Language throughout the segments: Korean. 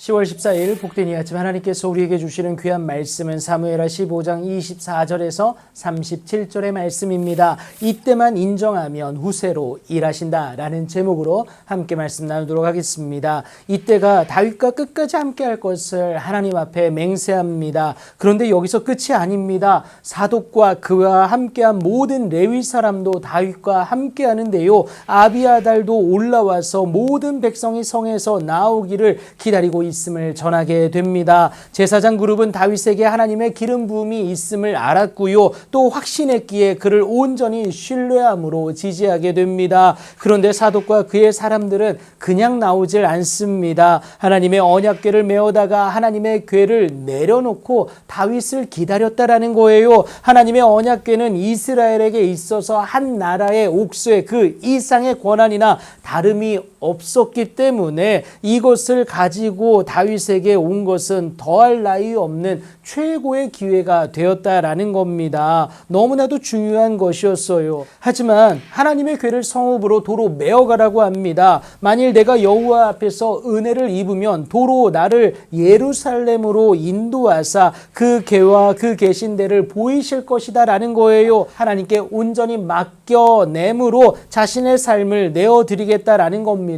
10월 14일 복된 이 아침 하나님께서 우리에게 주시는 귀한 말씀은 사무엘하 15장 24절에서 37절의 말씀입니다. 이때만 인정하면 후세로 일하신다 라는 제목으로 함께 말씀 나누도록 하겠습니다. 이때가 다윗과 끝까지 함께 할 것을 하나님 앞에 맹세합니다. 그런데 여기서 끝이 아닙니다. 사독과 그와 함께한 모든 레위 사람도 다윗과 함께 하는데요. 아비아달도 올라와서 모든 백성이 성에서 나오기를 기다리고 있음을 전하게 됩니다. 제사장 그룹은 다윗에게 하나님의 기름 부음이 있음을 알았고요. 또 확신했기에 그를 온전히 신뢰함으로 지지하게 됩니다. 그런데 사독과 그의 사람들은 그냥 나오질 않습니다. 하나님의 언약궤를 메어다가 하나님의 궤를 내려놓고 다윗을 기다렸다라는 거예요. 하나님의 언약궤는 이스라엘에게 있어서 한 나라의 옥수의 그 이상의 권한이나 다름이 없었기 때문에 이것을 가지고 다윗에게 온 것은 더할 나위 없는 최고의 기회가 되었다라는 겁니다. 너무나도 중요한 것이었어요. 하지만 하나님의 궤를 성읍으로 도로 메어가라고 합니다. 만일 내가 여호와 앞에서 은혜를 입으면 도로 나를 예루살렘으로 인도하사 그 궤와 그 계신 데를 보이실 것이다 라는 거예요. 하나님께 온전히 맡겨냄으로 자신의 삶을 내어드리겠다라는 겁니다.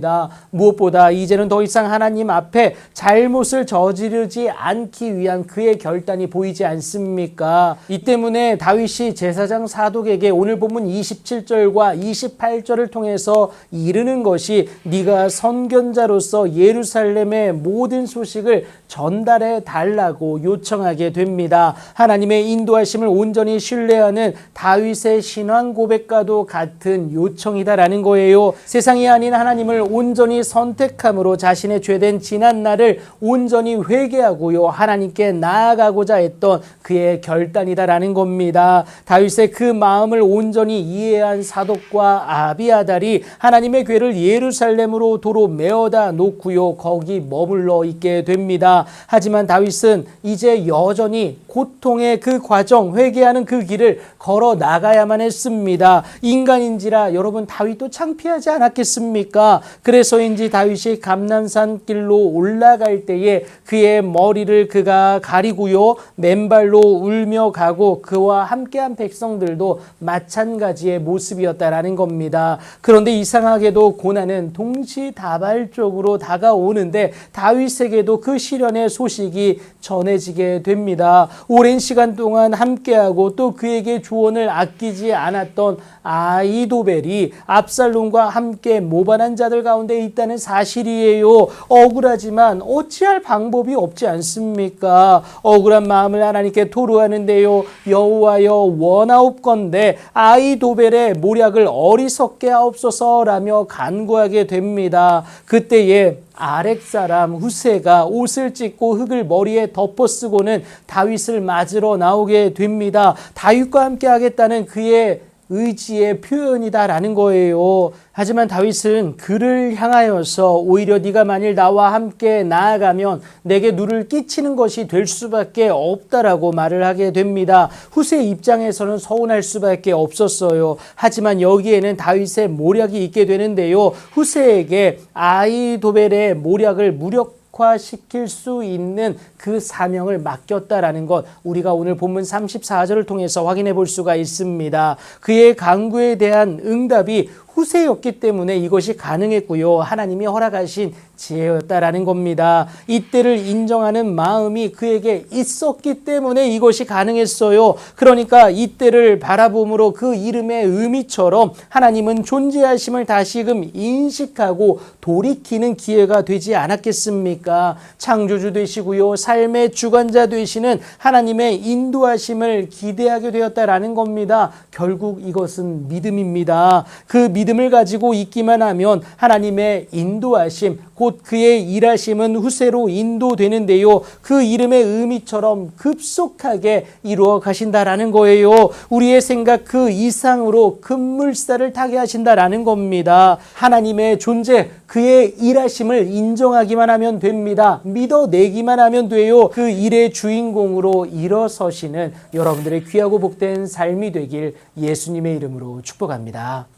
무엇보다 이제는 더 이상 하나님 앞에 잘못을 저지르지 않기 위한 그의 결단이 보이지 않습니까? 이 때문에 다윗이 제사장 사독에게 오늘 본문 27절과 28절을 통해서 이르는 것이 네가 선견자로서 예루살렘의 모든 소식을 전달해 달라고 요청하게 됩니다. 하나님의 인도하심을 온전히 신뢰하는 다윗의 신앙 고백과도 같은 요청이다라는 거예요. 세상이 아닌 하나님을 온전히 선택함으로 자신의 죄된 지난 날을 온전히 회개하고요. 하나님께 나아가고자 했던 그의 결단이다라는 겁니다. 다윗의 그 마음을 온전히 이해한 사독과 아비아달이 하나님의 궤를 예루살렘으로 도로 메어다 놓고요. 거기 머물러 있게 됩니다. 하지만 다윗은 이제 여전히 고통의 그 과정, 회개하는 그 길을 걸어 나가야만 했습니다. 인간인지라 여러분 다윗도 창피하지 않았겠습니까? 그래서인지 다윗이 감난산 길로 올라갈 때에 그의 머리를 그가 가리고요. 맨발로 울며 가고 그와 함께한 백성들도 마찬가지의 모습이었다라는 겁니다. 그런데 이상하게도 고난은 동시다발적으로 다가오는데 다윗에게도 그 시련의 소식이 전해지게 됩니다. 오랜 시간 동안 함께하고 또 그에게 조언을 아끼지 않았던 아히도벨이 압살롬과 함께 모반한 자들 가운데 있다는 사실이에요. 억울하지만 어찌할 방법이 없지 않습니까? 억울한 마음을 하나님께 토로하는데요. 여호와여 원하옵건대 아히도벨의 모략을 어리석게 하옵소서라며 간구하게 됩니다. 그때에 아렉 사람 후세가 옷을 찢고 흙을 머리에 덮어쓰고는 다윗을 맞으러 나오게 됩니다. 다윗과 함께 하겠다는 그의 의지의 표현이다라는 거예요. 하지만 다윗은 그를 향하여서 오히려 네가 만일 나와 함께 나아가면 내게 누를 끼치는 것이 될 수밖에 없다라고 말을 하게 됩니다. 후세의 입장에서는 서운할 수밖에 없었어요. 하지만 여기에는 다윗의 모략이 있게 되는데요. 후세에게 아히도벨의 모략을 무력화시킬 수 있는 그 사명을 맡겼다라는 것 우리가 오늘 본문 34절을 통해서 확인해 볼 수가 있습니다. 그의 간구에 대한 응답이 후세였기 때문에 이것이 가능했고요. 하나님이 허락하신 지혜였다라는 겁니다. 이때를 인정하는 마음이 그에게 있었기 때문에 이것이 가능했어요. 그러니까 이때를 바라봄으로 그 이름의 의미처럼 하나님은 존재하심을 다시금 인식하고 돌이키는 기회가 되지 않았겠습니까? 창조주 되시고요. 삶의 주관자 되시는 하나님의 인도하심을 기대하게 되었다라는 겁니다. 결국 이것은 믿음입니다. 그 믿음을 가지고 있기만 하면 하나님의 인도하심, 곧 그의 일하심은 후세로 인도되는데요. 그 이름의 의미처럼 급속하게 이루어 가신다라는 거예요. 우리의 생각 그 이상으로 급물살을 타게 하신다라는 겁니다. 하나님의 존재, 그의 일하심을 인정하기만 하면 됩니다. 믿어내기만 하면 돼요. 그 일의 주인공으로 일어서시는 여러분들의 귀하고 복된 삶이 되길 예수님의 이름으로 축복합니다.